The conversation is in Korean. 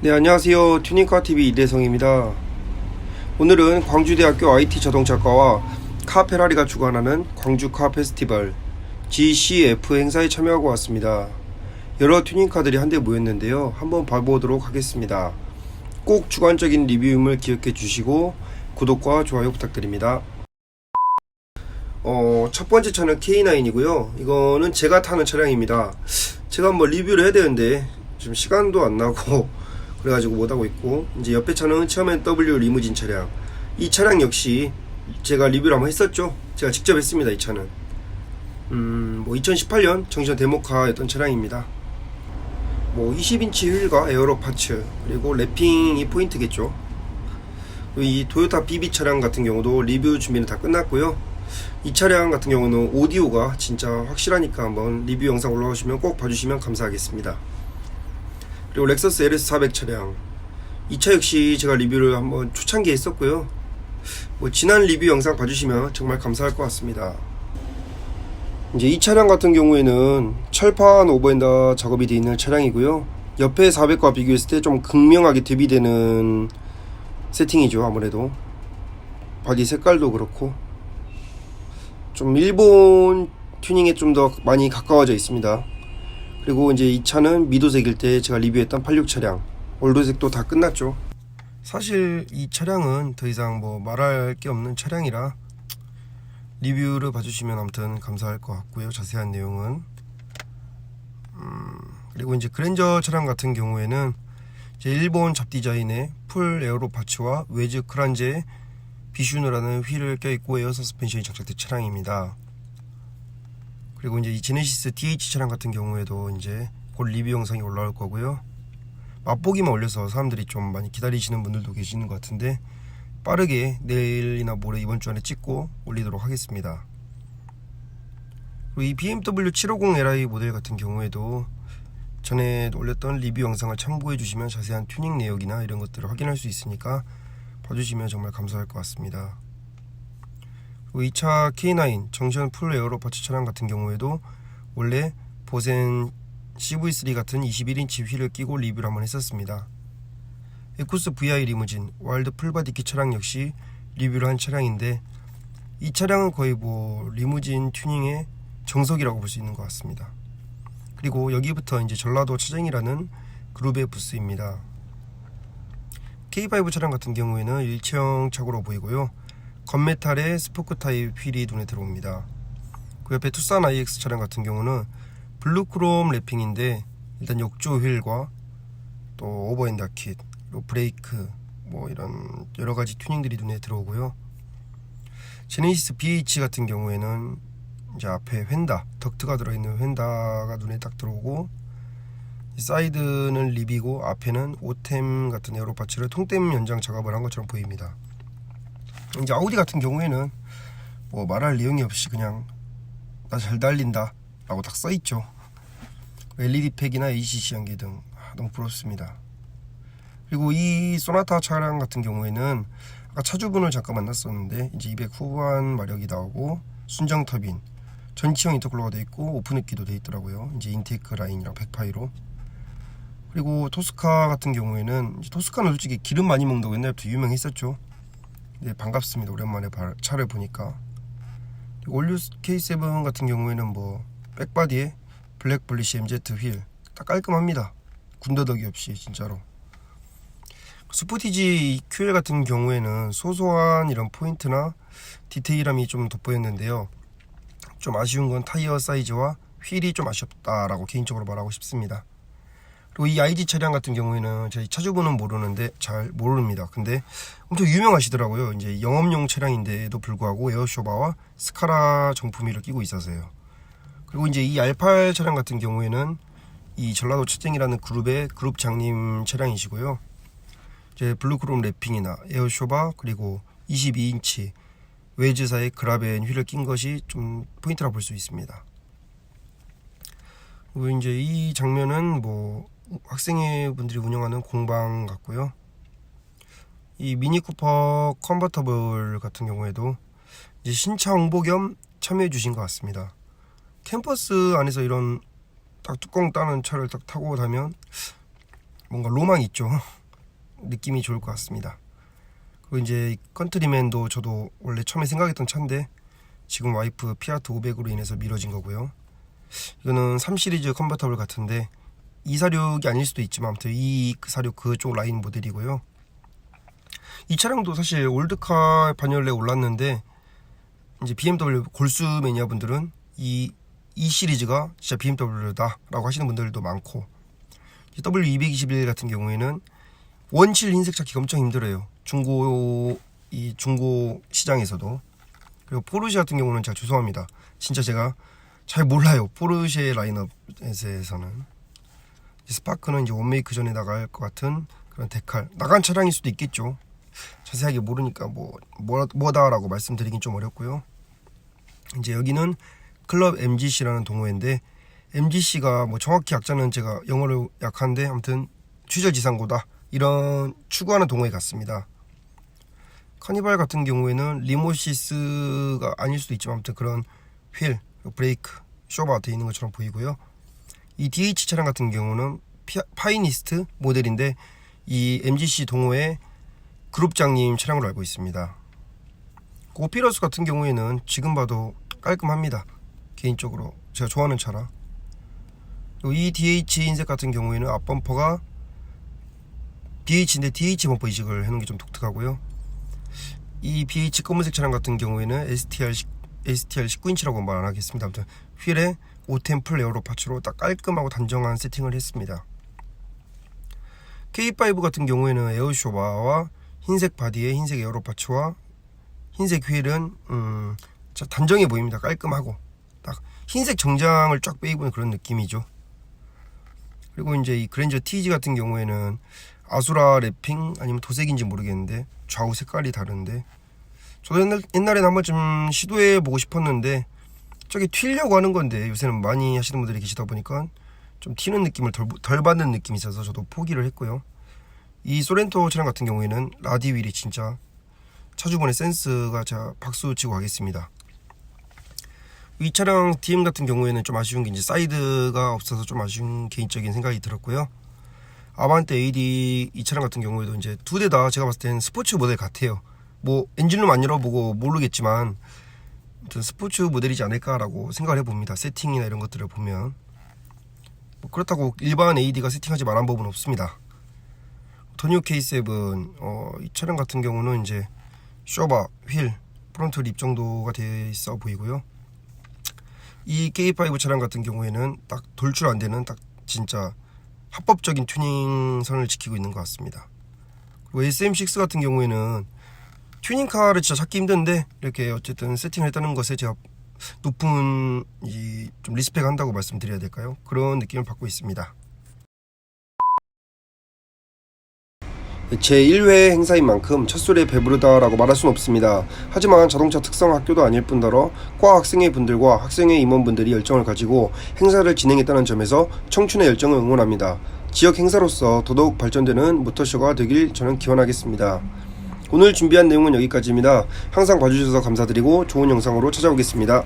네, 안녕하세요. 튜닝카TV 이대성입니다. 오늘은 광주대학교 IT 자동차과와 카페라리가 주관하는 광주카 페스티벌 GCF 행사에 참여하고 왔습니다. 여러 튜닝카들이 한데 모였는데요. 한번 봐보도록 하겠습니다. 꼭 주관적인 리뷰임을 기억해 주시고 구독과 좋아요 부탁드립니다. 첫 번째 차는 K9이고요. 이거는 제가 타는 차량입니다. 제가 한번 리뷰를 해야 되는데 지금 시간도 안 나고 그래가지고 못하고 있고, 이제 옆에 차는 처음엔 W 리무진 차량. 이 차량 역시 제가 리뷰를 한번 했었죠. 제가 직접 했습니다. 이 차는 2018년 정션 데모카였던 차량입니다. 20인치 휠과 에어로 파츠, 그리고 랩핑이 포인트겠죠. 이 토요타 BB 차량 같은 경우도 리뷰 준비는 다 끝났고요. 이 차량 같은 경우는 오디오가 진짜 확실하니까 한번 리뷰 영상 올라오시면 꼭 봐주시면 감사하겠습니다. 그리고 렉서스 LS400 차량, 이 차 역시 제가 리뷰를 한번 초창기에 했었고요. 지난 리뷰 영상 봐주시면 정말 감사할 것 같습니다. 이제 이 차량 같은 경우에는 철판 오버핸더 작업이 되어 있는 차량이고요. 옆에 400과 비교했을 때 좀 극명하게 대비되는 세팅이죠. 아무래도 바디 색깔도 그렇고 좀 일본 튜닝에 좀 더 많이 가까워져 있습니다. 그리고 이제 이 차는 미도색일 때 제가 리뷰했던 86 차량, 올도색도 다 끝났죠. 사실 이 차량은 더 이상 말할 게 없는 차량이라 리뷰를 봐주시면 아무튼 감사할 것 같고요. 자세한 내용은 그리고 이제 그랜저 차량 같은 경우에는 이제 일본 잡 디자인의 풀 에어로 파츠와 웨즈 크란제 비슈느라는 휠을 껴있고 에어 서스펜션이 장착된 차량입니다. 그리고 이제 이 제네시스 DH 차량 같은 경우에도 이제 곧 리뷰 영상이 올라올 거고요. 맛보기만 올려서 사람들이 좀 많이 기다리시는 분들도 계시는 것 같은데 빠르게 내일이나 모레 이번 주 안에 찍고 올리도록 하겠습니다. 그리고 이 BMW 750Li 모델 같은 경우에도 전에 올렸던 리뷰 영상을 참고해 주시면 자세한 튜닝 내역이나 이런 것들을 확인할 수 있으니까 봐주시면 정말 감사할 것 같습니다. 그리고 이 차 K9 정션 풀 에어로 파츠 차량 같은 경우에도 원래 보센 CV3 같은 21인치 휠을 끼고 리뷰를 한번 했었습니다. 에쿠스 VI 리무진 와일드 풀바디키 차량 역시 리뷰를 한 차량인데 이 차량은 거의 리무진 튜닝의 정석이라고 볼 수 있는 것 같습니다. 그리고 여기부터 이제 전라도 차쟁이라는 그룹의 부스입니다. K5 차량 같은 경우에는 일체형 차고로 보이고요. 건메탈의 스포크 타입 휠이 눈에 들어옵니다. 그 옆에 투싼 IX 차량 같은 경우는 블루크롬 랩핑인데 일단 욕조 휠과 또 오버핸드 킷, 그리고 브레이크 이런 여러가지 튜닝들이 눈에 들어오고요. 제네시스 BH 같은 경우에는 이제 앞에 휀다, 덕트가 들어있는 휀다가 눈에 딱 들어오고, 사이드는 립이고 앞에는 오템 같은 에어로 파츠를 통댐 연장 작업을 한 것처럼 보입니다. 이제 아우디 같은 경우에는 말할 내용이 없이 그냥 나 잘 달린다 라고 딱 써있죠. LED 팩이나 ACC 연기 등 너무 부럽습니다. 그리고 이 소나타 차량 같은 경우에는 아까 차주분을 잠깐 만났었는데 이제 200 후반 마력이 나오고 순정 터빈, 전치형 인터쿨러가 되어 있고 오픈흡기도 되어 있더라고요. 이제 인테이크 라인이랑 백파이로. 그리고 토스카 같은 경우에는 이제 토스카는 솔직히 기름 많이 먹는다고 옛날부터 유명했었죠. 네, 반갑습니다. 오랜만에 차를 보니까. 올류 K7 같은 경우에는 백바디에 블랙 블리시 MZ 휠 딱 깔끔합니다. 군더더기 없이 진짜로. 스포티지 QL 같은 경우에는 소소한 이런 포인트나 디테일함이 좀 돋보였는데요. 좀 아쉬운 건 타이어 사이즈와 휠이 좀 아쉽다라고 개인적으로 말하고 싶습니다. 그리고 이 IG 차량 같은 경우에는 저희 차주분은 모르는데 잘 모릅니다. 근데 엄청 유명하시더라고요. 이제 영업용 차량인데도 불구하고 에어쇼바와 스카라 정품위를 끼고 있어서요. 그리고 이제 이 R8 차량 같은 경우에는 이 전라도 차쟁이라는 그룹의 그룹 장님 차량이시고요. 이제 블루크롬 랩핑이나 에어쇼바 그리고 22인치 웨즈사의 그라벤 휠을 낀 것이 좀 포인트라 볼 수 있습니다. 그리고 이제 이 장면은 학생회 분들이 운영하는 공방 같고요. 이 미니쿠퍼 컨버터블 같은 경우에도 이제 신차 홍보 겸 참여해 주신 것 같습니다. 캠퍼스 안에서 이런 딱 뚜껑 따는 차를 딱 타고 가면 뭔가 로망이 있죠. 느낌이 좋을 것 같습니다. 그리고 이제 컨트리맨도 저도 원래 처음에 생각했던 차인데 지금 와이프 피아트 500으로 인해서 미뤄진 거고요. 이거는 3 시리즈 컨버터블 같은데 246이 아닐 수도 있지만 아무튼 246 그쪽 라인 모델이고요. 이 차량도 사실 올드카 반열에 올랐는데 이제 BMW 골수 매니아 분들은 이 시리즈가 진짜 BMW다 라고 하시는 분들도 많고, W221 같은 경우에는 원칠 흰색 찾기가 엄청 힘들어요. 중고 시장에서도. 그리고 포르쉐 같은 경우는 제가 죄송합니다. 진짜 제가 잘 몰라요. 포르쉐 라인업에서는. 스파크는 이제 원메이크 전에 나갈 것 같은 그런 데칼. 나간 차량일 수도 있겠죠. 자세하게 모르니까 뭐다라고 말씀드리긴 좀 어렵고요. 이제 여기는 클럽 MGC라는 동호회인데, MGC가 뭐 정확히 약자는 제가 영어로 약한데 아무튼 취저지상고다 이런 추구하는 동호회 같습니다. 카니발 같은 경우에는 리모시스가 아닐 수도 있지만 아무튼 그런 휠, 브레이크, 쇼바 되어 있는 것처럼 보이고요. 이 DH 차량 같은 경우는 파이니스트 모델인데 이 MGC 동호회 그룹장님 차량으로 알고 있습니다. 고피러스 같은 경우에는 지금 봐도 깔끔합니다. 개인적으로 제가 좋아하는 차라. 그리고 이 DH 흰색 같은 경우에는 앞범퍼가 DH인데 DH 범퍼 이식을 해놓은 게 좀 독특하고요. 이 BH 검은색 차량 같은 경우에는 STR 19인치라고 말 안 하겠습니다. 아무튼 휠에 오템플 에어로 파츠로 딱 깔끔하고 단정한 세팅을 했습니다. K5 같은 경우에는 에어쇼바와 흰색 바디에 흰색 에어로 파츠와 흰색 휠은 단정해 보입니다. 깔끔하고 딱 흰색 정장을 쫙 빼입은 그런 느낌이죠. 그리고 이제 이 그랜저 TG 같은 경우에는 아수라 랩핑 아니면 도색인지 모르겠는데 좌우 색깔이 다른데, 저도 옛날에 한번 좀 시도해 보고 싶었는데 저게 튀려고 하는 건데 요새는 많이 하시는 분들이 계시다 보니까 좀 튀는 느낌을 덜 받는 느낌이 있어서 저도 포기를 했고요. 이 소렌토 차량 같은 경우에는 라디 휠이 진짜 차주분의 센스가 제가 박수 치고 가겠습니다. 이 차량 DM 같은 경우에는 좀 아쉬운 게 이제 사이드가 없어서 좀 아쉬운 개인적인 생각이 들었고요. 아반떼 AD 이 차량 같은 경우에도 이제 두 대 다 제가 봤을 때는 스포츠 모델 같아요. 뭐 엔진룸 안 열어보고 모르겠지만 아무튼 스포츠 모델이지 않을까라고 생각을 해봅니다. 세팅이나 이런 것들을 보면 뭐 그렇다고 일반 AD가 세팅하지 말한 법은 없습니다. 더뉴 K7 이 차량 같은 경우는 이제 쇼바, 휠, 프론트 립 정도가 되어 있어 보이고요. 이 K5 차량 같은 경우에는 딱 돌출 안 되는 딱 진짜 합법적인 튜닝 선을 지키고 있는 것 같습니다. 그리고 SM6 같은 경우에는 튜닝카를 진짜 찾기 힘든데 이렇게 어쨌든 세팅을 했다는 것에 제가 높은 좀 리스펙 한다고 말씀드려야 될까요? 그런 느낌을 받고 있습니다. 제1회 행사인 만큼 첫술에 배부르다라고 말할 수는 없습니다. 하지만 자동차 특성 학교도 아닐 뿐더러 과 학생회 분들과 학생회 임원분들이 열정을 가지고 행사를 진행했다는 점에서 청춘의 열정을 응원합니다. 지역 행사로서 더더욱 발전되는 모터쇼가 되길 저는 기원하겠습니다. 오늘 준비한 내용은 여기까지입니다. 항상 봐주셔서 감사드리고 좋은 영상으로 찾아오겠습니다.